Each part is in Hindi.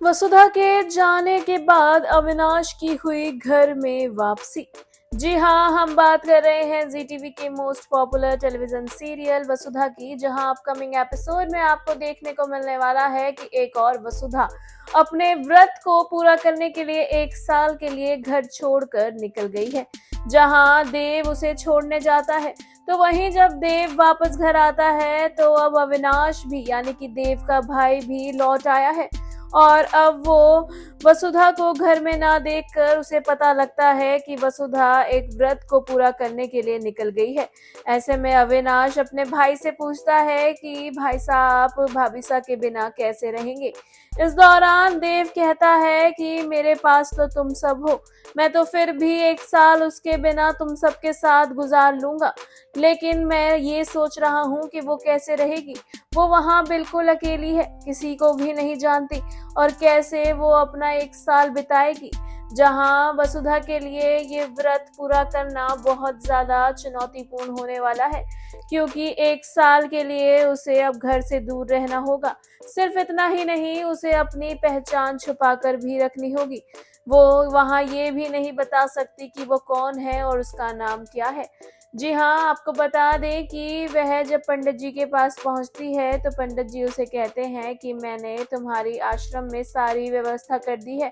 वसुधा के जाने के बाद अविनाश की हुई घर में वापसी। जी हाँ, हम बात कर रहे हैं जी टीवी के मोस्ट पॉपुलर टेलीविजन सीरियल वसुधा की, जहां अपकमिंग एपिसोड में आपको देखने को मिलने वाला है कि एक और वसुधा अपने व्रत को पूरा करने के लिए 1 साल के लिए घर छोड़कर निकल गई है, जहां देव उसे छोड़ने जाता है। तो वहीं जब देव वापस घर आता है तो अब अविनाश भी यानी कि देव का भाई भी लौट आया है और अब वो वसुधा को घर में ना देखकर उसे पता लगता है कि वसुधा एक व्रत को पूरा करने के लिए निकल गई है। ऐसे में अविनाश अपने भाई से पूछता है कि भाई साहब भाभी सा के बिना कैसे रहेंगे। इस दौरान देव कहता है कि मेरे पास तो तुम सब हो, मैं तो फिर भी 1 साल उसके बिना तुम सबके साथ गुजार लूंगा, लेकिन मैं ये सोच रहा हूँ कि वो कैसे रहेगी। वो वहाँ बिल्कुल अकेली है, किसी को भी नहीं जानती, और कैसे वो अपना 1 साल बिताएगी, जहाँ वसुधा के लिए ये व्रत पूरा करना बहुत ज्यादा चुनौतीपूर्ण होने वाला है, क्योंकि 1 साल के लिए उसे अब घर से दूर रहना होगा। सिर्फ इतना ही नहीं, उसे अपनी पहचान छुपाकर भी रखनी होगी। वो वहाँ ये भी नहीं बता सकती कि वो कौन है और उसका नाम क्या है। जी हाँ, आपको बता दें कि वह जब पंडित जी के पास पहुंचती है तो पंडित जी उसे कहते हैं कि मैंने तुम्हारी आश्रम में सारी व्यवस्था कर दी है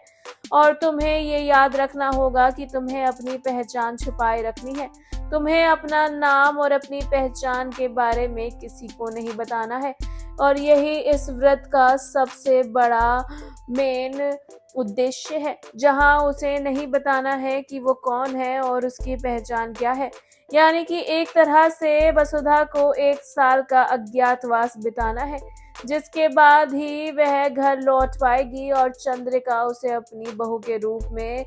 और तुम्हें ये याद रखना होगा कि तुम्हें अपनी पहचान छुपाए रखनी है। तुम्हें अपना नाम और अपनी पहचान के बारे में किसी को नहीं बताना है, और यही इस व्रत का सबसे बड़ा मेन उद्देश्य है, जहां उसे नहीं बताना है कि वो कौन है और उसकी पहचान क्या है। यानी कि एक तरह से वसुधा को 1 साल का अज्ञातवास बिताना है, जिसके बाद ही वह घर लौट पाएगी और चंद्रिका उसे अपनी बहू के रूप में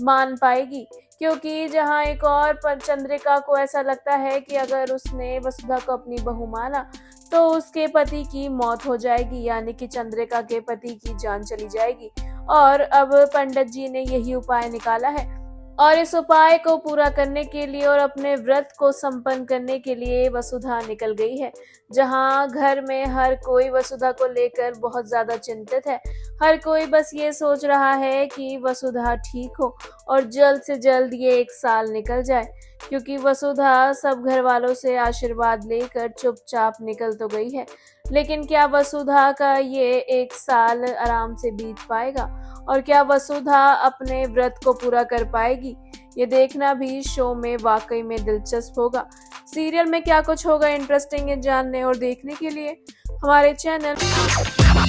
मान पाएगी। क्योंकि जहां एक और चंद्रिका को ऐसा लगता है कि अगर उसने वसुधा को अपनी बहू माना तो उसके पति की मौत हो जाएगी, यानी कि चंद्रिका के पति की जान चली जाएगी। और अब पंडित जी ने यही उपाय निकाला है, और इस उपाय को पूरा करने के लिए और अपने व्रत को संपन्न करने के लिए वसुधा निकल गई है, जहां घर में हर कोई वसुधा को लेकर बहुत ज्यादा चिंतित है। हर कोई बस ये सोच रहा है कि वसुधा ठीक हो और जल्द से जल्द ये 1 साल निकल जाए, क्योंकि वसुधा सब घर वालों से आशीर्वाद लेकर चुपचाप निकल तो गई है, लेकिन क्या वसुधा का ये 1 साल आराम से बीत पाएगा और क्या वसुधा अपने व्रत को पूरा कर पाएगी? ये देखना भी शो में वाकई में दिलचस्प होगा। सीरियल में क्या कुछ होगा इंटरेस्टिंग जानने और देखने के लिए हमारे चैनल